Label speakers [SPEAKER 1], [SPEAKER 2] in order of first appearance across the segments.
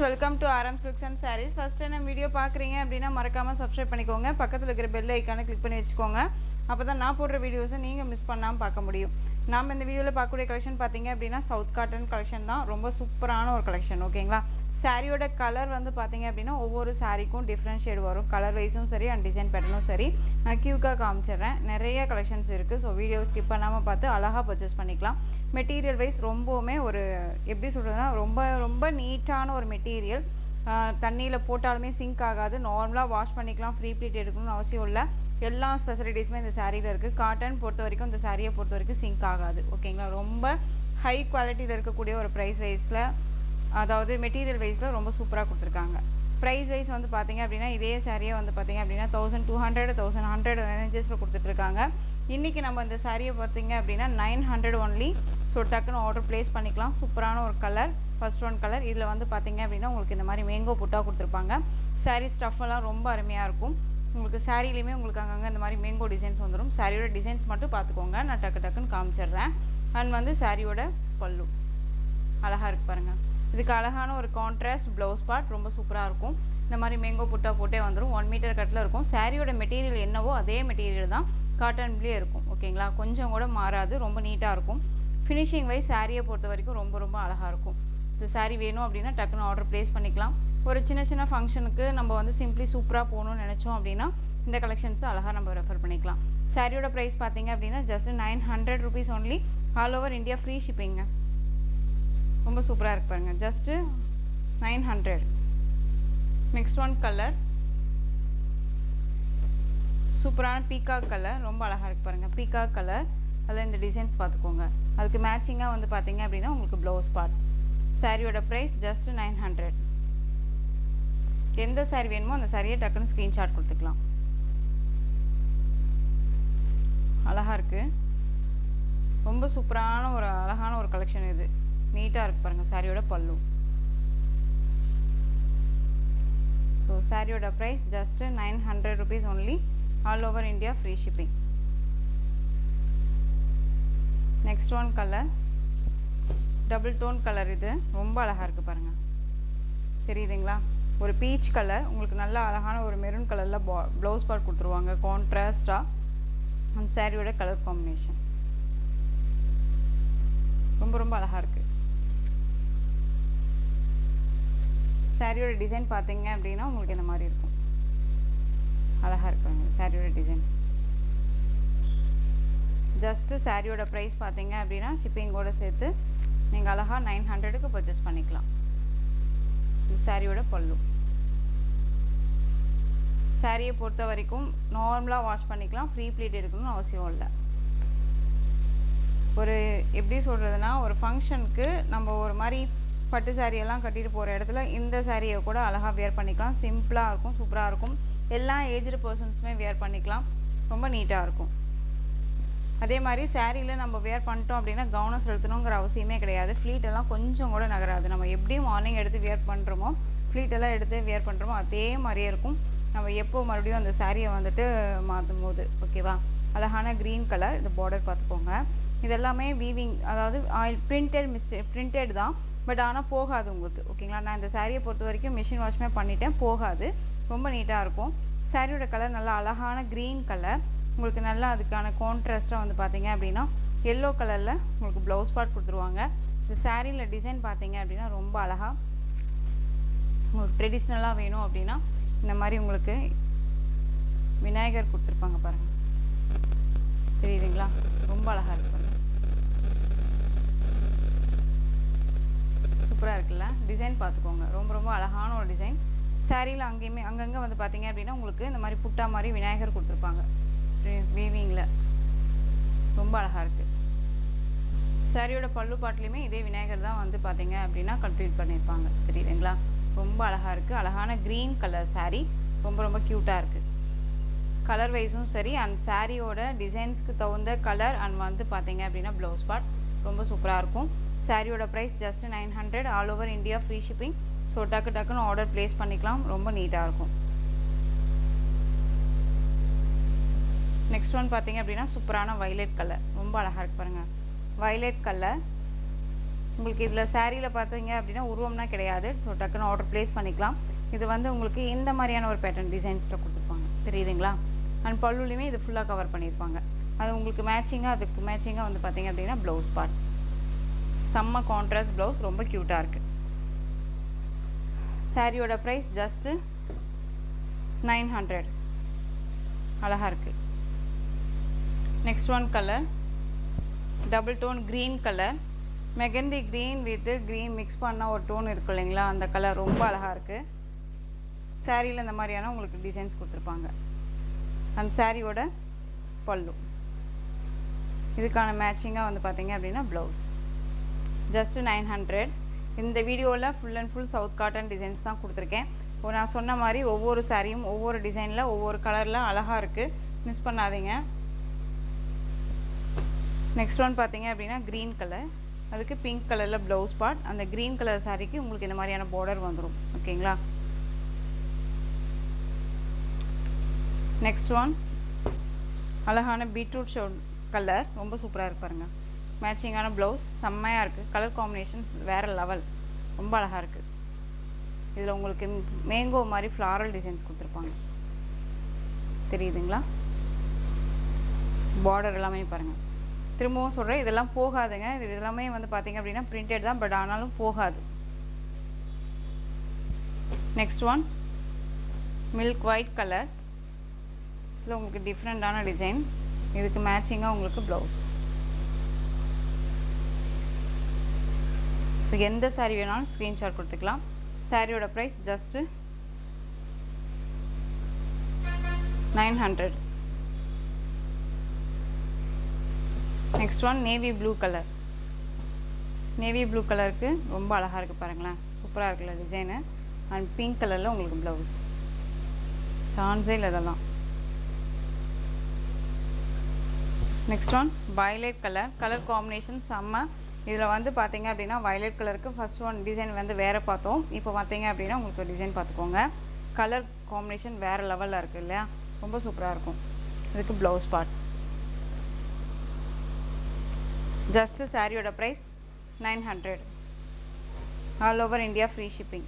[SPEAKER 1] Welcome to ஆரம் silks and saris. First நம்ம video பார்க்குறீங்க அப்படின்னா மறக்காமல் சப்ஸ்கிரைப் பண்ணிக்கோங்க. பக்கத்தில் இருக்கிற பெல் ஐக்கானை கிளிக் பண்ணி வச்சுக்கோங்க. அப்போ தான் நான் போடுற வீடியோஸை நீங்கள் மிஸ் பண்ணாமல் பார்க்க முடியும். நாம் இந்த வீடியோவில் பார்க்கக்கூடிய கலெக்ஷன் பார்த்தீங்க அப்படின்னா சவுத் காட்டன் கலெக்ஷன் தான். ரொம்ப சூப்பரான ஒரு கலெக்ஷன். ஓகேங்களா? சாரியோட கலர் வந்து பார்த்தீங்க அப்படின்னா ஒவ்வொரு சாரிக்கும் டிஃப்ரெண்ட் ஷேடு வரும். கலர் வைஸும் சரி அண்ட் டிசைன் பேட்டர்னும் சரி. நான் கியூக்காக காமிச்சிடுறேன். நிறைய கலெக்ஷன்ஸ் இருக்குது. ஸோ வீடியோ ஸ்கிப் பண்ணாமல் பார்த்து அழகாக பர்ச்சேஸ் பண்ணிக்கலாம். மெட்டீரியல் வைஸ் ரொம்பவுமே ஒரு எப்படி சொல்கிறதுனா ரொம்ப நீட்டான ஒரு மெட்டீரியல். தண்ணியில் போட்டாலுமே சிங்க் ஆகாது. நார்மலாக வாஷ் பண்ணிக்கலாம். ஃப்ரீ ப்ளீட் எடுக்கணும்னு அவசியம் இல்லை. எல்லா ஸ்பெசிலிட்டிஸுமே இந்த சாரியில் இருக்குது. காட்டன் பொறுத்த வரைக்கும் இந்த சாரியை பொறுத்த வரைக்கும் சிங்க் ஆகாது. ஓகேங்களா? ரொம்ப ஹை குவாலிட்டியில் இருக்கக்கூடிய ஒரு ப்ரைஸ் வைஸில், அதாவது மெட்டீரியல் வைஸில் ரொம்ப சூப்பராக கொடுத்துருக்காங்க. ப்ரைஸ் வைஸ் வந்து பார்த்திங்க அப்படின்னா இதே சாரியை வந்து பார்த்திங்க அப்படின்னா 1200 1100 ரேஞ்சஸில் கொடுத்துட்ருக்காங்க. இன்றைக்கி நம்ம இந்த சாரியை பார்த்திங்க அப்படின்னா 900 ஒன்லி. ஸோ டக்குன்னு ஆர்டர் ப்ளேஸ் பண்ணிக்கலாம். சூப்பரான ஒரு கலர். First one colour. இதில் வந்து பார்த்திங்க அப்படின்னா உங்களுக்கு இந்த மாதிரி மேங்கோ புட்டா கொடுத்துருப்பாங்க. சாரீ ஸ்டஃபெல்லாம் ரொம்ப அருமையாக இருக்கும். உங்களுக்கு சாரிலையுமே உங்களுக்கு அங்கங்கே இந்த மாதிரி மேங்கோ டிசைன்ஸ் வந்துடும். சாரியோட டிசைன்ஸ் மட்டும் பார்த்துக்கோங்க. நான் டக்குன்னு காமிச்சிடுறேன். அண்ட் வந்து சாரியோட பல்லு அழகாக இருக்கு பாருங்கள். இதுக்கு அழகான ஒரு கான்ட்ராஸ்ட் ப்ளவுஸ் பார்ட் ரொம்ப சூப்பராக இருக்கும். இந்த மாதிரி மேங்கோ புட்டா போட்டே வந்துடும். 1 மீட்டர் கட்டில் இருக்கும். சாரியோட மெட்டீரியல் என்னவோ அதே மெட்டீரியல் தான் காட்டன்லேயே இருக்கும். ஓகேங்களா? கொஞ்சம் கூட மாறாது. ரொம்ப நீட்டாக இருக்கும். ஃபினிஷிங் வைஸ் சாரியை பொறுத்த வரைக்கும் ரொம்ப அழகாக இருக்கும். இந்த சாரீ வேணும் அப்படின்னா டக்குன்னு ஆர்டர் ப்ளேஸ் பண்ணிக்கலாம். ஒரு சின்ன ஃபங்க்ஷனுக்கு நம்ம வந்து சிம்பிளி சூப்பராக போகணும்னு நினச்சோம் அப்படின்னா இந்த கலெக்ஷன்ஸை அழகாக நம்ம ரெஃபர் பண்ணிக்கலாம். சாரியோட ப்ரைஸ் பார்த்தீங்க அப்படின்னா just 900 rupees only. All over India free ஷிப்பிங்க. ரொம்ப சூப்பராக இருக்கு பாருங்கள். ஜஸ்ட்டு 900. நெக்ஸ்ட் ஒன் கலர் சூப்பரான பீகாக் கலர். ரொம்ப அழகாக இருக்கு பாருங்கள். Peacock colour. அதில் இந்த டிசைன்ஸ் பார்த்துக்கோங்க. அதுக்கு மேட்சிங்காக வந்து பார்த்தீங்க அப்படின்னா உங்களுக்கு ப்ளவுஸ் பார்ட். சாரியோட ப்ரைஸ் ஜஸ்ட் 900. எந்த சாரி வேணுமோ அந்த சாரியை டக்குன்னு ஸ்க்ரீன்ஷாட் கொடுத்துக்கலாம். அழகாக இருக்குது. ரொம்ப சூப்பரான ஒரு அழகான ஒரு கலெக்ஷன் இது. நீட்டாக இருக்குது பாருங்கள். சாரியோட பல்லு. ஸோ சாரியோட price just 900 rupees only. All over India free shipping. Next one colour double tone colour. இது ரொம்ப அழகாக இருக்குது பாருங்கள். தெரியுதுங்களா? ஒரு பீச் கலர். உங்களுக்கு நல்ல அழகான ஒரு மெரூன் கலரில் ப்ளவுஸ் பார்ட் கொடுத்துருவாங்க கான்ட்ராஸ்டாக. அந்த சாரியோட கலர் காம்பினேஷன் ரொம்ப அழகாக இருக்குது. சாரியோட டிசைன் பார்த்தீங்க அப்படின்னா உங்களுக்கு இந்த மாதிரி இருக்கும். அழகாக இருப்பாங்க சாரியோட டிசைன். ஜஸ்ட்டு சாரியோட ப்ரைஸ் பார்த்தீங்க அப்படின்னா ஷிப்பிங்கோடு சேர்த்து நீங்கள் அழகாக 900க்கு பர்ச்சேஸ் பண்ணிக்கலாம். இது சாரியோட பல்லு. சாரியை பொறுத்த வரைக்கும் நார்மலாக வாஷ் பண்ணிக்கலாம். ஃப்ரீ ப்ளீட் எடுக்கணும்னு அவசியம் இல்லை. ஒரு எப்படி சொல்கிறதுனா, ஒரு ஃபங்க்ஷனுக்கு நம்ம ஒரு மாதிரி பட்டு சாரியெல்லாம் கட்டிட்டு போகிற இடத்துல இந்த சாரியை கூட அழகாக வேர் பண்ணிக்கலாம். சிம்பிளாக இருக்கும். சூப்பராக இருக்கும். எல்லா ஏஜ்டு பர்சன்ஸுமே வேர் பண்ணிக்கலாம். ரொம்ப நீட்டாக இருக்கும். அதே மாதிரி சாரியில் நம்ம வேர் பண்ணிட்டோம் அப்படின்னா கவனம் செலுத்தணுங்கிற அவசியமே கிடையாது. ஃப்ளீட்டெல்லாம் கொஞ்சம் கூட நகராது. நம்ம எப்படி மார்னிங் எடுத்து வேர் பண்ணுறோமோ ஃப்ளீட்டெல்லாம் எடுத்து வேர் பண்ணுறோமோ அதே மாதிரியே இருக்கும். நம்ம எப்போ மறுபடியும் அந்த சாரியை வந்துட்டு மாற்றும் போது. ஓகேவா? அழகான க்ரீன் கலர். இந்த பார்டர் பார்த்துக்கோங்க. இதெல்லாமே வீவிங், அதாவது ஆயில் பிரிண்டட் தான். பட் ஆனால் போகாது உங்களுக்கு. ஓகேங்களா? நான் இந்த சாரியை பொறுத்த வரைக்கும் மிஷின் வாஷ்மே பண்ணிட்டேன். போகாது. ரொம்ப நீட்டாக இருக்கும். சாரியோட கலர் நல்லா அழகான க்ரீன் கலர். உங்களுக்கு நல்லா அதுக்கான கான்ட்ராஸ்ட்டாக வந்து பார்த்தீங்க அப்படின்னா எல்லோ கலரில் உங்களுக்கு ப்ளவுஸ் பார்ட் கொடுத்துருவாங்க. இந்த சாரியில் டிசைன் பார்த்தீங்க அப்படின்னா ரொம்ப அழகாக உங்களுக்கு ட்ரெடிஷ்னலாக வேணும் அப்படின்னா இந்த மாதிரி உங்களுக்கு விநாயகர் கொடுத்துருப்பாங்க பாருங்கள். தெரியுதுங்களா? ரொம்ப அழகாக இருக்கு பாருங்கள். சூப்பராக இருக்குல்ல? டிசைன் பார்த்துக்கோங்க. ரொம்ப அழகான ஒரு டிசைன். சாரியில் அங்கங்கே வந்து பார்த்தீங்க அப்படின்னா உங்களுக்கு இந்த மாதிரி புட்டா மாதிரி விநாயகர் கொடுத்துருப்பாங்க வீவிங்கில். ரொம்ப அழகாக இருக்குது. சாரியோட பல்லு பாட்டிலையுமே இதே விநாயகர் தான் வந்து பார்த்தீங்க அப்படின்னா கம்ப்ளீட் பண்ணியிருப்பாங்க. தெரியுதுங்களா? ரொம்ப அழகாக இருக்குது. அழகான க்ரீன் கலர் சாரீ. ரொம்ப க்யூட்டாக இருக்குது. கலர் வைஸும் சரி அண்ட் சாரியோட டிசைன்ஸ்க்கு தகுந்த கலர் அண்ட் வந்து பார்த்தீங்க அப்படின்னா ப்ளவுஸ் பார்ட் ரொம்ப சூப்பராக இருக்கும். சாரியோட price just 900. All over India free shipping. So டக்குன்னு ஆர்டர் ப்ளேஸ் பண்ணிக்கலாம். ரொம்ப நீட்டாக இருக்கும். நெக்ஸ்ட் ஒன் பார்த்தீங்க அப்படின்னா சூப்பரான வைலட் கலர். ரொம்ப அழகாக இருக்கு பாருங்கள். வைலட் கலர் உங்களுக்கு இதில் சாரியில் பார்த்தீங்க அப்படின்னா உருவம்னா கிடையாது. ஸோ டக்குன்னு ஆர்டர் ப்ளேஸ் பண்ணிக்கலாம். இது வந்து உங்களுக்கு இந்த மாதிரியான ஒரு பேட்டர்ன் டிசைன்ஸில் கொடுத்துருப்பாங்க, தெரியுதுங்களா? அண்ட் பல்லுலையுமே இது ஃபுல்லாக கவர் பண்ணியிருப்பாங்க. அது உங்களுக்கு மேட்சிங்காக, அதுக்கு மேட்சிங்காக வந்து பார்த்திங்க அப்படின்னா ப்ளவுஸ் பார்ட். செம்ம கான்ட்ராஸ்ட் ப்ளவுஸ், ரொம்ப க்யூட்டாக இருக்குது. சாரியோட ப்ரைஸ் ஜஸ்ட்டு 900. அழகாக இருக்குது. Next one colour double tone green colour, mehndi green with green mix பண்ண ஒரு டோன் இருக்கும் இல்லைங்களா, அந்த கலர் ரொம்ப அழகாக இருக்குது. சாரியில் இந்த மாதிரியான உங்களுக்கு டிசைன்ஸ் கொடுத்துருப்பாங்க. அண்ட் சாரியோட பல்லு, இதுக்கான மேட்சிங்காக வந்து பார்த்திங்க அப்படின்னா ப்ளவுஸ். ஜஸ்ட்டு 900. இந்த வீடியோவில் full and full south cotton designs தான் கொடுத்துருக்கேன். நான் சொன்ன மாதிரி ஒவ்வொரு சாரியும் ஒவ்வொரு டிசைனில் ஒவ்வொரு கலரில் அழகாக இருக்குது, மிஸ் பண்ணாதீங்க. நெக்ஸ்ட் ஒன் பார்த்திங்க அப்படின்னா க்ரீன் கலர், அதுக்கு பிங்க் கலரில் ப்ளவுஸ் பார்ட். அந்த க்ரீன் கலர் சாரிக்கு உங்களுக்கு இந்த மாதிரியான பார்டர் வந்துடும், ஓகேங்களா? நெக்ஸ்ட் ஒன் அழகான பீட்ரூட் ஷோட் கலர், ரொம்ப சூப்பராக இருக்கு பாருங்கள். மேட்சிங்கான ப்ளவுஸ் செம்மையாக இருக்குது. கலர் காம்பினேஷன்ஸ் வேறு லெவல், ரொம்ப அழகாக இருக்குது. இதில் உங்களுக்கு மேங்கோ மாதிரி ஃப்ளாரல் டிசைன்ஸ் கொடுத்துருப்பாங்க, தெரியுதுங்களா? பார்டர் எல்லாமே பாருங்கள். திரும்பவும் சொல்கிறேன், இதெல்லாம் போகாதுங்க. இது எல்லாமே வந்து பார்த்திங்க அப்படின்னா பிரிண்டட் தான், பட் ஆனாலும் போகாது. Next one milk white colour, இதில் உங்களுக்கு டிஃப்ரெண்ட்டான டிசைன். இதுக்கு மேட்சிங்காக உங்களுக்கு ப்ளவுஸ். ஸோ எந்த சாரீ வேணாலும் ஸ்க்ரீன்ஷாட் கொடுத்துக்கலாம். சாரியோட price just 900. Next one navy blue colour. Navy blue கலருக்கு ரொம்ப அழகாக இருக்குது பாருங்களேன், சூப்பராக இருக்குல்ல டிசைனு. அண்ட் பிங்க் கலரில் உங்களுக்கு ப்ளவுஸ், சான்ஸே இல்லை இதெல்லாம். Next one violet colour, colour combination செம்ம. இதில் வந்து பார்த்திங்க அப்படின்னா வயலட் கலருக்கு ஃபஸ்ட் ஒன் டிசைன் வந்து வேறு பார்த்தோம். இப்போ பார்த்திங்க அப்படின்னா உங்களுக்கு டிசைன் பார்த்துக்கோங்க. கலர் காம்பினேஷன் வேறு லெவலில் இருக்குது இல்லையா, ரொம்ப சூப்பராக இருக்கும். இதுக்கு ப்ளவுஸ் பார்ட். ஜஸ்ட்டு சாரியோட price 900. All over India free shipping.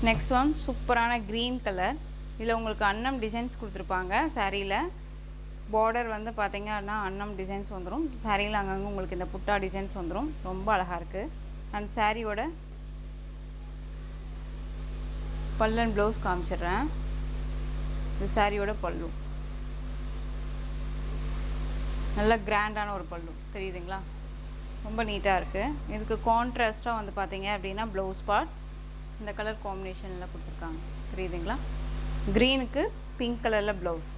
[SPEAKER 1] Next one சூப்பரான க்ரீன் கலர். இதில் உங்களுக்கு அன்னம் டிசைன்ஸ் கொடுத்துருப்பாங்க. சாரியில் பார்டர் வந்து பார்த்திங்கன்னா அன்னம் டிசைன்ஸ் வந்துடும். சாரியில் அங்கங்கே உங்களுக்கு இந்த புட்டா டிசைன்ஸ் வந்துடும், ரொம்ப அழகாக இருக்குது. அண்ட் சாரியோட பல்லு அண்ட் ப்ளவுஸ் காமிச்சிடுறேன். இது சாரியோட பல்லு, நல்ல கிராண்டான ஒரு பல்லு, தெரியுதுங்களா? ரொம்ப நீட்டாக இருக்குது. இதுக்கு கான்ட்ராஸ்ட்டாக வந்து பார்த்திங்க அப்படின்னா ப்ளவுஸ் பார்ட் இந்த கலர் காம்பினேஷனில் கொடுத்துருக்காங்க, தெரியுதுங்களா? க்ரீனுக்கு பிங்க் கலரில் ப்ளவுஸ்,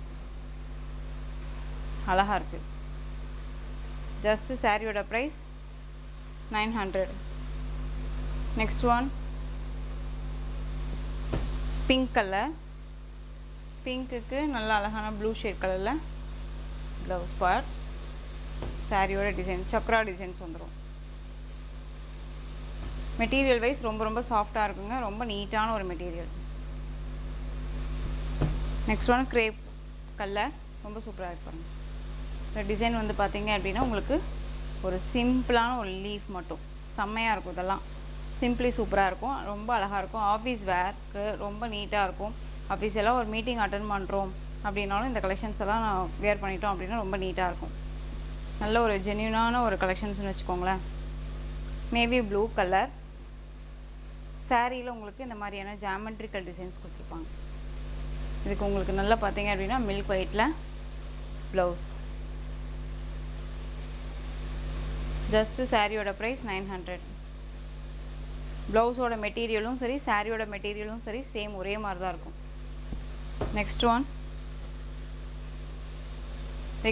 [SPEAKER 1] அழகாக இருக்குது. ஜஸ்ட்டு சாரியோட price 900. Next one pink colour, பிங்க்குக்கு நல்ல அழகான ப்ளூ ஷேட் கலரில் ப்ளவுஸ் பார்ட். சாரியோட டிசைன் சக்ரா டிசைன்ஸ் வந்துடும். மெட்டீரியல் வைஸ் ரொம்ப ரொம்ப சாஃப்டாக இருக்குங்க, ரொம்ப நீட்டான ஒரு material. Next one grape colour, ரொம்ப சூப்பராக இருப்பாங்க. இந்த டிசைன் வந்து பார்த்திங்க அப்படின்னா உங்களுக்கு ஒரு சிம்பிளான ஒரு லீஃப் மட்டும் செம்மையாக இருக்கும். இதெல்லாம் சிம்பிளி சூப்பராக இருக்கும், ரொம்ப அழகாக இருக்கும். ஆஃபீஸ் வேர்க்கு ரொம்ப நீட்டாக இருக்கும். ஆஃபீஸ் எல்லாம் ஒரு மீட்டிங் அட்டன் பண்ணுறோம் அப்படின்னாலும் இந்த கலெக்ஷன்ஸ் எல்லாம் நான் வேர் பண்ணிட்டோம் அப்படின்னா ரொம்ப நீட்டாக இருக்கும். நல்ல ஒரு ஜென்யூனான ஒரு கலெக்ஷன்ஸ்னு வச்சுக்கோங்களேன். Navy blue colour. சாரியில் உங்களுக்கு இந்த மாதிரியான ஜாமெட்ரிக்கல் டிசைன்ஸ் கொடுத்துருப்பாங்க. இதுக்கு உங்களுக்கு நல்லா பார்த்தீங்க அப்படின்னா மில்க் ஒயிட்டில் ப்ளவுஸ். ஜஸ்ட்டு சாரியோட ப்ரைஸ் 900. ப்ளவுஸோட மெட்டீரியலும் சரி, சாரியோட மெட்டீரியலும் சரி, சேம் ஒரே மாதிரி தான் இருக்கும். Next one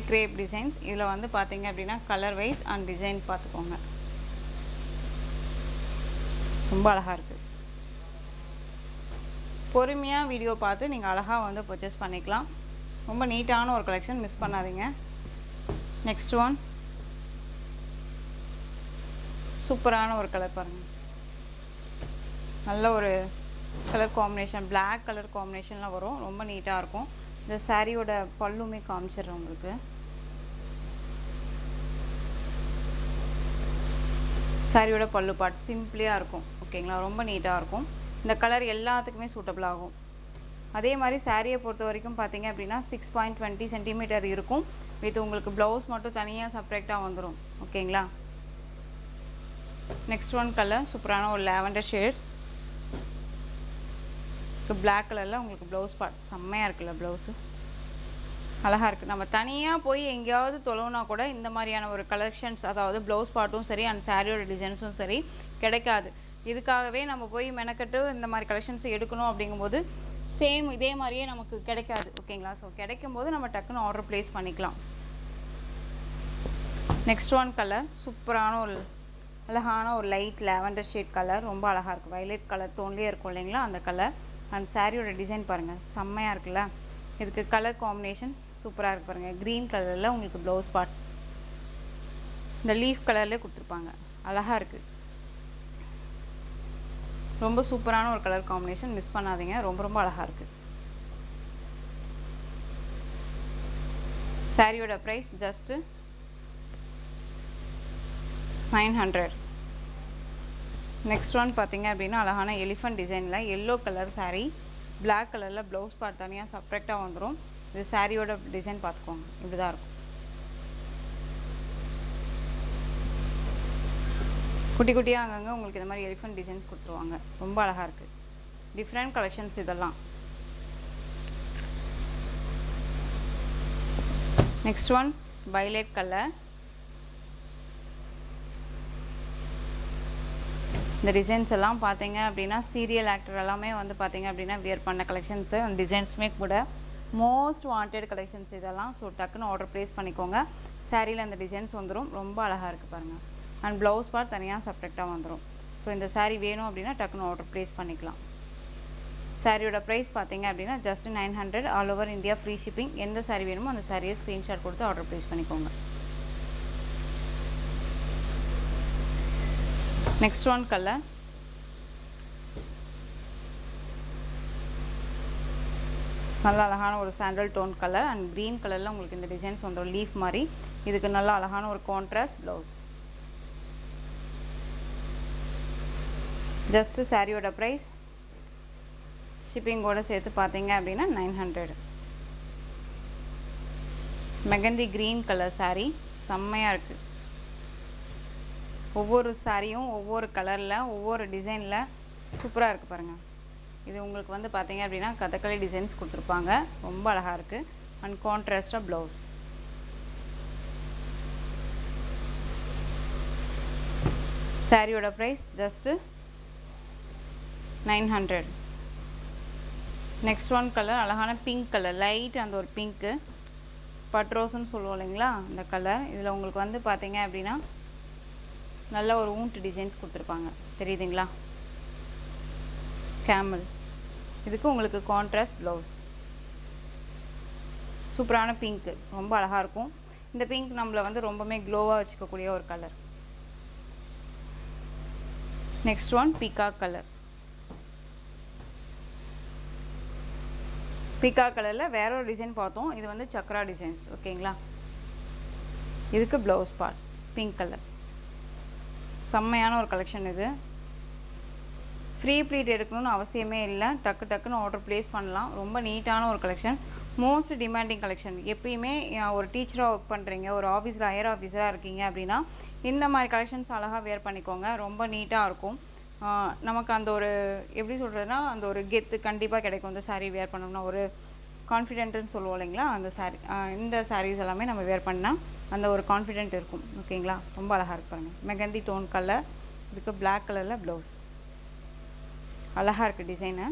[SPEAKER 1] crepe designs. இதில் வந்து பார்த்தீங்க அப்படின்னா கலர் வைஸ் அண்ட் டிசைன் பார்த்துக்கோங்க, ரொம்ப அழகாக இருக்குது. பொறுமையாக வீடியோ பார்த்து நீங்கள் அழகாக வந்து பர்ச்சேஸ் பண்ணிக்கலாம். ரொம்ப நீட்டான ஒரு கலெக்ஷன், மிஸ் பண்ணாதீங்க. நெக்ஸ்ட் ஒன் சூப்பரான ஒரு கலர் பாருங்கள், நல்ல ஒரு கலர் காம்பினேஷன், பிளாக் கலர் காம்பினேஷன்லாம் வரும், ரொம்ப நீட்டாக இருக்கும். இந்த சாரியோட பல்லுமே காமிச்சிடுறேன் உங்களுக்கு. சாரியோட பல்லு பார்ட் சிம்பிளியாக இருக்கும். ஓகேங்களா, ரொம்ப நீட்டாக இருக்கும். இந்த கலர் எல்லாத்துக்குமே சூட்டபிள் ஆகும். அதே மாதிரி சாரியை பொறுத்த வரைக்கும் பார்த்தீங்க அப்படின்னா 6.20 சென்டிமீட்டர் இருக்கும். வித் உங்களுக்கு ப்ளவுஸ் மட்டும் தனியாக செப்பரேட்டாக வந்துடும். ஓகேங்களா. நெக்ஸ்ட் ஒன் கலர் சூப்பரான ஒரு லாவெண்டர் ஷேட். பிளாக் கலரில் உங்களுக்கு ப்ளவுஸ் பார்ட் செம்மையாக இருக்குல்ல, ப்ளவுஸு அழகாக இருக்குது. நம்ம தனியாக போய் எங்கேயாவது தொலைவுனா கூட இந்த மாதிரியான ஒரு கலெக்ஷன்ஸ், அதாவது ப்ளவுஸ் பார்ட்டும் சரி அண்ட் சாரியோட டிசைன்ஸும் சரி கிடைக்காது. இதுக்காகவே நம்ம போய் மெனக்கட்டு இந்த மாதிரி கலெக்ஷன்ஸ் எடுக்கணும் அப்படிங்கும்போது சேம் இதே மாதிரியே நமக்கு கிடைக்காது. ஓகேங்களா. ஸோ கிடைக்கும் போது நம்ம டக்குன்னு ஆர்டர் ப்ளேஸ் பண்ணிக்கலாம். நெக்ஸ்ட் ஒன் கலர் சூப்பரான ஒரு அழகான ஒரு லைட் லாவெண்டர் ஷேட் கலர். ரொம்ப அழகாக இருக்குது. வயலட் கலர் டோன்லேயே இருக்கும் இல்லைங்களா அந்த கலர். அண்ட் சாரியோட டிசைன் பாருங்கள் செம்மையாக இருக்குல்ல. இதுக்கு கலர் காம்பினேஷன் சூப்பராக இருக்குது பாருங்கள். க்ரீன் கலரில் உங்களுக்கு ப்ளவுஸ் பார்ட் இந்த லீஃப் கலர்லேயே கொடுத்துருப்பாங்க. அழகாக இருக்குது. ரொம்ப சூப்பரான ஒரு கலர் காம்பினேஷன், மிஸ் பண்ணாதீங்க. ரொம்ப ரொம்ப அழகாக இருக்குது. சாரியோட ப்ரைஸ் ஜஸ்ட்டு 900. நெக்ஸ்ட் ஒன் பார்த்தீங்க அப்படின்னா அழகான எலிஃபண்ட் டிசைனில் எல்லோ கலர் சாரீ. பிளாக் கலரில் ப்ளவுஸ் பார்ட் தனியாக செப்பரேட்டாக வந்துடும். இது சாரியோட டிசைன் பார்த்துக்கோங்க, இப்படி தான் இருக்கும். குட்டி குட்டியாக அங்கங்கே உங்களுக்கு இந்த மாதிரி எலிஃபண்ட் டிசைன்ஸ் கொடுத்துருவாங்க. ரொம்ப அழகாக இருக்குது. டிஃப்ரெண்ட் கலெக்ஷன்ஸ் இதெல்லாம். Next one violet colour. இந்த டிசைன்ஸ் எல்லாம் பார்த்தீங்க அப்படின்னா சீரியல் ஆக்டர் எல்லாமே வந்து பார்த்தீங்க அப்படின்னா வியர் பண்ண கலெக்ஷன்ஸு. அந்த டிசைன்ஸுமே கூட மோஸ்ட் வாண்டட் கலெக்ஷன்ஸ் இதெல்லாம். ஸோ டக்குன்னு ஆர்டர் ப்ளேஸ் பண்ணிக்கோங்க. சாரியில் அந்த டிசைன்ஸ் வந்துடும். ரொம்ப அழகாக இருக்குது பாருங்கள். அண்ட் ப்ளவுஸ் பார்ட் தனியாக செப்பரேட்டாக வந்துடும். ஸோ இந்த சாரீ வேணும் அப்படின்னா டக்குன்னு ஆர்டர் ப்ளேஸ் பண்ணிக்கலாம். சாரியோட ப்ரைஸ் பார்த்தீங்க அப்படின்னா just 900. All over India free shipping. எந்த சாரீ வேணுமோ அந்த சாரியை ஸ்க்ரீன்ஷாட் கொடுத்து ஆர்டர் ப்ளேஸ் பண்ணிக்கோங்க. நெக்ஸ்ட் ஒன் கலர் நல்ல அழகான ஒரு sandal tone colour and green கலரில் உங்களுக்கு இந்த டிசைன்ஸ் வந்துடும் லீஃப் மாதிரி. இதுக்கு நல்ல அழகான ஒரு கான்ட்ராஸ்ட் ப்ளவுஸ். ஜஸ்ட்டு சாரியோட ப்ரைஸ் ஷிப்பிங்கோடு சேர்த்து பார்த்தீங்க அப்படின்னா 900. மெகந்தி க்ரீன் கலர் சாரீ செம்மையாக இருக்குது. ஒவ்வொரு சாரியும் ஒவ்வொரு கலரில் ஒவ்வொரு டிசைனில் சூப்பராக இருக்குது பாருங்கள். இது உங்களுக்கு வந்து பார்த்தீங்க அப்படின்னா கதகளி டிசைன்ஸ் கொடுத்துருப்பாங்க. ரொம்ப அழகாக இருக்குது. அண்ட் கான்ட்ராஸ்டாக ப்ளவுஸ். சாரியோட price just 900. Next one colour அழகான பிங்க் கலர், லைட் அந்த ஒரு பிங்க்கு பட்ரோஸ்ன்னு சொல்லுவோம் இல்லைங்களா அந்த கலர். இதில் உங்களுக்கு வந்து பார்த்தீங்க அப்படின்னா நல்ல ஒரு ஊண்ட் டிசைன்ஸ் கொடுத்துருப்பாங்க. தெரியுதுங்களா, கேமல். இதுக்கு உங்களுக்கு கான்ட்ராஸ்ட் ப்ளவுஸ். சூப்பரான பிங்க்கு, ரொம்ப அழகாக இருக்கும். இந்த பிங்க் நம்மளை வந்து ரொம்பவுமே க்ளோவாக வச்சுக்கக்கூடிய ஒரு colour. Next one peacock colour. Peacock கலரில் வேற ஒரு டிசைன் பார்த்தோம். இது வந்து சக்ரா டிசைன்ஸ். ஓகேங்களா. இதுக்கு ப்ளவுஸ் பார்ட் பிங்க் கலர். செம்மையான ஒரு கலெக்ஷன் இது. ஃப்ரீ ப்ளீட் எடுக்கணும்னு அவசியமே இல்லை. டக்கு டக்குன்னு ஆர்டர் ப்ளேஸ் பண்ணலாம். ரொம்ப நீட்டான ஒரு கலெக்ஷன், மோஸ்ட் டிமாண்டிங் கலெக்ஷன். எப்பயுமே ஒரு டீச்சராக ஒர்க் பண்ணுறீங்க, ஒரு ஆஃபீஸில் ஹையர் ஆஃபீஸராக இருக்கீங்க அப்படின்னா இந்த மாதிரி கலெக்ஷன்ஸ் அழகாக வேர் பண்ணிக்கோங்க. ரொம்ப நீட்டாக இருக்கும். நமக்கு அந்த ஒரு எப்படி சொல்கிறதுனா அந்த ஒரு கெத்து கண்டிப்பாக கிடைக்கும். இந்த சாரீ வேர் பண்ணோம்னா ஒரு கான்ஃபிடென்ட்டுன்னு சொல்லுவோம் இல்லைங்களா, அந்த சாரீ இந்த சாரீஸ் எல்லாமே நம்ம வேர் பண்ணால் அந்த ஒரு கான்ஃபிடென்ட் இருக்கும். ஓகேங்களா. ரொம்ப அழகாக இருக்கு பாருங்கள். Mehndi tone colour. இதுக்கு பிளாக் கலரில் ப்ளவுஸ். அழகாக இருக்குது டிசைனு.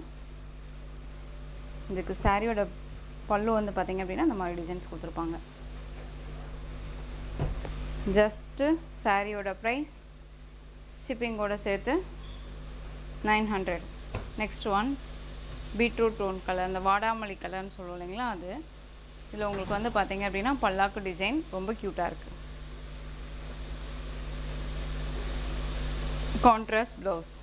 [SPEAKER 1] இதுக்கு சாரியோட பல்லு வந்து பார்த்திங்க அப்படின்னா இந்த மாதிரி டிசைன்ஸ் கொடுத்துருப்பாங்க. ஜஸ்ட்டு சாரியோட ப்ரைஸ் ஷிப்பிங்கோடு சேர்த்து 900. Next one beetroot tone colour, அந்த வாடாமல்லி கலர்னு சொல்லுவோம் இல்லைங்களா அது. இதில் உங்களுக்கு வந்து பார்த்தீங்க அப்படின்னா பல்லாக்கு டிசைன் ரொம்ப க்யூட்டாக இருக்குது. Contrast blouse.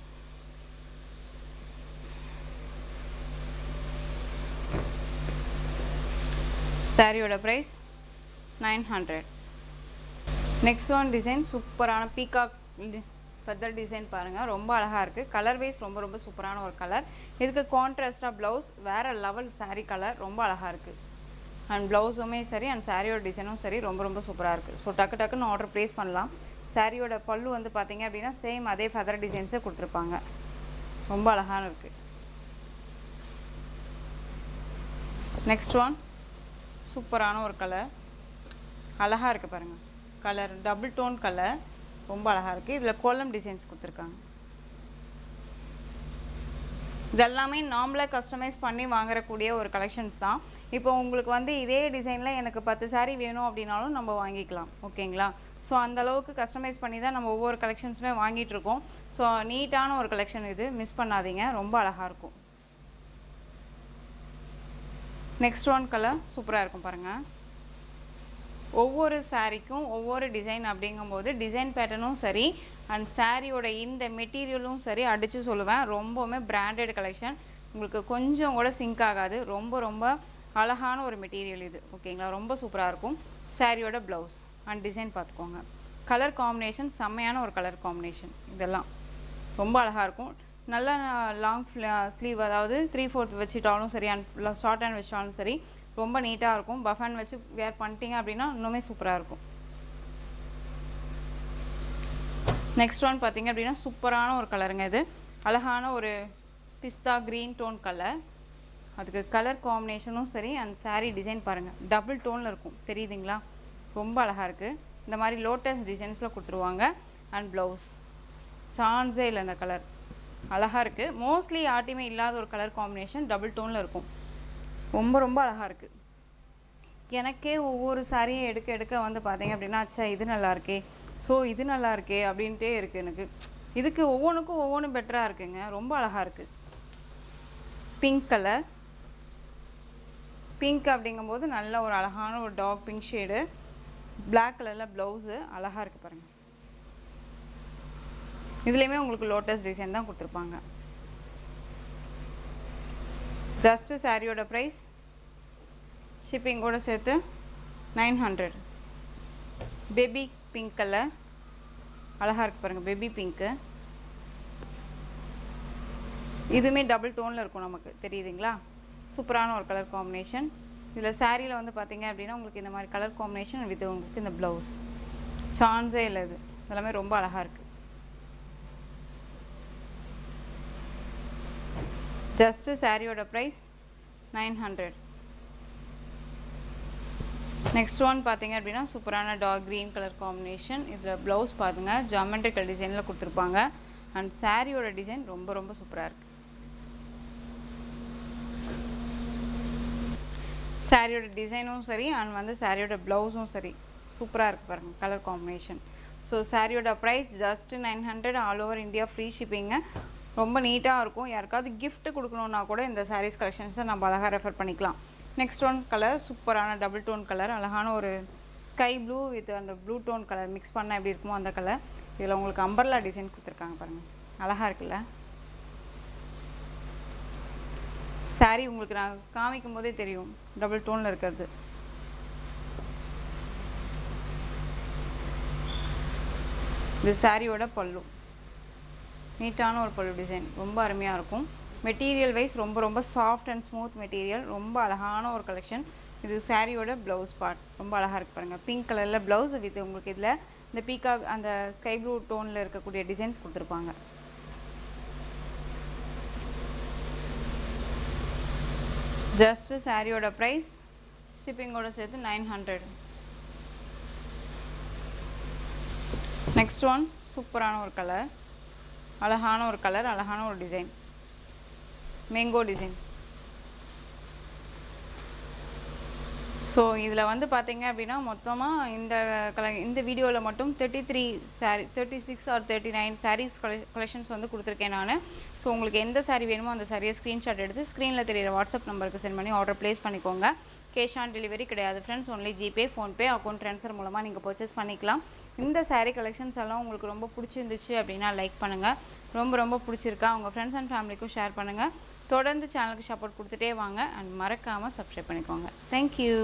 [SPEAKER 1] சாரியோட ப்ரைஸ் 900. நெக்ஸ்ட் ஒன் டிசைன் சூப்பரான பீகாக் ஃபெதர் டிசைன் பாருங்கள், ரொம்ப அழகாக இருக்குது. கலர் வைஸ் ரொம்ப ரொம்ப சூப்பரான ஒரு கலர். இதுக்கு கான்ட்ராஸ்டாக ப்ளவுஸ் வேறு லெவல் saree கலர், ரொம்ப அழகாக இருக்குது. அண்ட் ப்ளவுஸுமே சரி அண்ட் சாரியோட டிசைனும் சரி ரொம்ப ரொம்ப சூப்பராக இருக்குது. ஸோ டக்கு டக்குன்னு ஆர்டர் ப்ளேஸ் பண்ணலாம். சாரியோட பல்லு வந்து பார்த்தீங்க அப்படின்னா சேம் அதே ஃபெதர் டிசைன்ஸை கொடுத்துருப்பாங்க. ரொம்ப அழகான இருக்குது. நெக்ஸ்ட் ஒன் சூப்பரான ஒரு கலர், அழகாக இருக்குது பாருங்கள். கலர் டபுள் டோன் கலர், ரொம்ப அழகாக இருக்குது. இதில் கோலம் டிசைன்ஸ் கொடுத்துருக்காங்க. இதெல்லாமே நார்மலாக கஸ்டமைஸ் பண்ணி வாங்கக்கூடிய ஒரு கலெக்ஷன்ஸ் தான். இப்போ உங்களுக்கு வந்து இதே டிசைனில் எனக்கு 10 saree வேணும் அப்படின்னாலும் நம்ம வாங்கிக்கலாம். ஓகேங்களா? ஸோ அந்தளவுக்கு கஸ்டமைஸ் பண்ணி தான் நம்ம ஒவ்வொரு கலெக்ஷன்ஸுமே வாங்கிட்டுருக்கோம். ஸோ நீட்டான ஒரு கலெக்ஷன் இது, மிஸ் பண்ணாதீங்க, ரொம்ப அழகாக இருக்கும். நெக்ஸ்ட் ஒன் கலர் சூப்பராக இருக்கும் பாருங்கள். ஒவ்வொரு சாரீக்கும் ஒவ்வொரு டிசைன் அப்படிங்கும்போது டிசைன் பேட்டர்னும் சரி அண்ட் சாரியோட இந்த மெட்டீரியலும் சரி அடித்து சொல்லுவேன், ரொம்பவுமே பிராண்டட் கலெக்ஷன். உங்களுக்கு கொஞ்சம் கூட சிங்க் ஆகாது. ரொம்ப ரொம்ப அழகான ஒரு மெட்டீரியல் இது. ஓகேங்களா? ரொம்ப சூப்பராக இருக்கும். சாரியோட ப்ளவுஸ் அண்ட் டிசைன் பார்த்துக்கோங்க. கலர் காம்பினேஷன் செம்மையான ஒரு கலர் காம்பினேஷன். இதெல்லாம் ரொம்ப அழகாக இருக்கும். நல்லா லாங் ஸ்லீவ், அதாவது 3/4 வச்சுட்டாலும் சரி அண்ட் ஷார்ட் ஹேண்ட் வச்சாலும் சரி ரொம்ப நீட்டாக இருக்கும். பஃப் ஹேண்ட் வச்சு வேர் பண்ணிட்டீங்க அப்படின்னா இன்னுமே சூப்பராக இருக்கும். நெக்ஸ்ட் ஒன் பார்த்தீங்க அப்படின்னா சூப்பரான ஒரு கலருங்க. இது அழகான ஒரு பிஸ்தா க்ரீன் டோன் கலர். அதுக்கு கலர் காம்பினேஷனும் சரி அண்ட் saree டிசைன் பாருங்கள், டபுள் டோனில் இருக்கும். தெரியுதுங்களா? ரொம்ப அழகாக இருக்குது. இந்த மாதிரி லோட்டஸ் டிசைன்ஸில் கொடுத்துருவாங்க. அண்ட் ப்ளவுஸ் சான்ஸே இல்லை, இந்த கலர் அழகாக இருக்குது. மோஸ்ட்லி யார்ட்டையுமே இல்லாத ஒரு கலர் காம்பினேஷன், டபுள் டோனில் இருக்கும். ரொம்ப ரொம்ப அழகாக இருக்குது. எனக்கே ஒவ்வொரு சாரியும் எடுக்க எடுக்க வந்து பார்த்தீங்க அப்படின்னா அச்சா இது நல்லா இருக்கே, ஸோ இது நல்லா இருக்கே அப்படின்ட்டே இருக்குது எனக்கு. இதுக்கு ஒவ்வொன்றுக்கும் ஒவ்வொன்றும் பெட்டராக இருக்குங்க. ரொம்ப அழகாக இருக்குது. பிங்க் கலர், பிங்க் அப்படிங்கும்போது நல்ல ஒரு அழகான ஒரு டார்க் பிங்க் ஷேடு, பிளாக் கலரில் ப்ளவுஸு அழகாக இருக்குது பாருங்கள். இதுலேயுமே உங்களுக்கு லோட்டஸ் டிசைன் தான் கொடுத்துருப்பாங்க. ஜஸ்ட்டு சாரியோட ப்ரைஸ் ஷிப்பிங்கோடு சேர்த்து 900. பேபி பிங்க் கலர் அழகாக இருக்குது பாருங்கள், பேபி பிங்க்கு. இதுவுமே டபுள் டோனில் இருக்கும், நமக்கு தெரியுதுங்களா? சூப்பரான ஒரு கலர் காம்பினேஷன். இதில் சாரியில் வந்து பார்த்தீங்க அப்படின்னா உங்களுக்கு இந்த மாதிரி கலர் காம்பினேஷன் வித் உங்களுக்கு இந்த ப்ளவுஸ் சான்ஸே இல்லை. இது எல்லாமே ரொம்ப அழகாக இருக்குது. ஜஸ்ட்டு சாரியோட ப்ரைஸ் 900. நெக்ஸ்ட் ஒன் பார்த்தீங்க அப்படின்னா சூப்பரான டார்க் க்ரீன் கலர் காம்பினேஷன். இதில் ப்ளவுஸ் பாருங்க ஜாமெட்ரிக்கல் டிசைனில் கொடுத்துருப்பாங்க. அண்ட் சாரியோட டிசைன் ரொம்ப ரொம்ப சூப்பராக இருக்குது. சாரியோட டிசைனும் சரி அண்ட் வந்து சாரியோட ப்ளவுஸும் சரி சூப்பராக இருக்குது பாருங்கள், கலர் காம்பினேஷன். ஸோ சாரியோட price just 900. All over India free ஷிப்பிங்க. ரொம்ப நீட்டாக இருக்கும். யாருக்காவது கிஃப்ட் கொடுக்கணுன்னா கூட இந்த சாரீஸ் கலெக்ஷன்ஸை நம்ம அழகாக ரெஃபர் பண்ணிக்கலாம். நெக்ஸ்ட் ஒன் கலர் சூப்பரான டபுள் டோன் கலர், அழகான ஒரு ஸ்கை ப்ளூ வித் அந்த ப்ளூ டோன் கலர் மிக்ஸ் பண்ணால் எப்படி இருக்குமோ அந்த கலர். இதில் உங்களுக்கு அம்பர்லா டிசைன் கொடுத்துருக்காங்க பாருங்கள், அழகாக இருக்குல்ல? சாரீ உங்களுக்கு நான் காமிக்கும் போதே தெரியும் டபுள் டோனில் இருக்கிறது. இது சாரியோட பல்லு, நீட்டான ஒரு பல்லு டிசைன், ரொம்ப அருமையாக இருக்கும். மெட்டீரியல் வைஸ் ரொம்ப ரொம்ப சாஃப்ட் அண்ட் ஸ்மூத் மெட்டீரியல், ரொம்ப அழகான ஒரு கலெக்ஷன். இது சாரியோட ப்ளவுஸ் பார்ட் ரொம்ப அழகாக இருக்குது பாருங்கள். பிங்க் கலரில் ப்ளவுஸ் வித் உங்களுக்கு இதில் இந்த பீகாக் அந்த ஸ்கை ப்ளூ டோனில் இருக்கக்கூடிய டிசைன்ஸ் கொடுத்துருப்பாங்க. ஜஸ்ட்டு சாரியோட ப்ரைஸ் ஷிப்பிங்கோட சேர்த்து 900. நெக்ஸ்ட் ஒன் சூப்பரான ஒரு கலர், அழகான ஒரு கலர், அழகான ஒரு டிசைன், மேங்கோ டிசைன். ஸோ இதில் வந்து பார்த்தீங்க அப்படின்னா மொத்தமாக இந்த வீடியோவில் மட்டும் 33 சாரீ 36 ஆர் 39 சாரீஸ் கலெக்ஷன்ஸ் வந்து கொடுத்துருக்கேன் நான். ஸோ உங்களுக்கு எந்த சாரீ வேணுமோ அந்த சாரியை ஸ்க்ரீன்ஷாட் எடுத்து ஸ்க்ரீனில் தெரியிற வாட்ஸ்அப் நம்பருக்கு சென்ட் பண்ணி ஆர்டர் ப்ளேஸ் பண்ணிக்கோங்க. கேஷ் ஆன் டெலிவரி கிடையாது friends, only GPay, PhonePe, account transfer மூலமாக நீங்கள் பர்ச்சேஸ் பண்ணிக்கலாம். இந்த சாரீ கலெக்ஷன்ஸ் எல்லாம் உங்களுக்கு ரொம்ப பிடிச்சிருந்துச்சு அப்படின்னா லைக் பண்ணுங்கள். ரொம்ப ரொம்ப பிடிச்சிருக்கா உங்கள் ஃப்ரெண்ட்ஸ் அண்ட் ஃபேமிலிக்கும் ஷேர் பண்ணுங்கள். தொடர்ந்து சேனலுக்கு சப்போர்ட் கொடுத்துட்டே வாங்க அண்ட் மறக்காமல் சப்ஸ்கிரைப் பண்ணிக்கோங்க. தேங்க்யூ.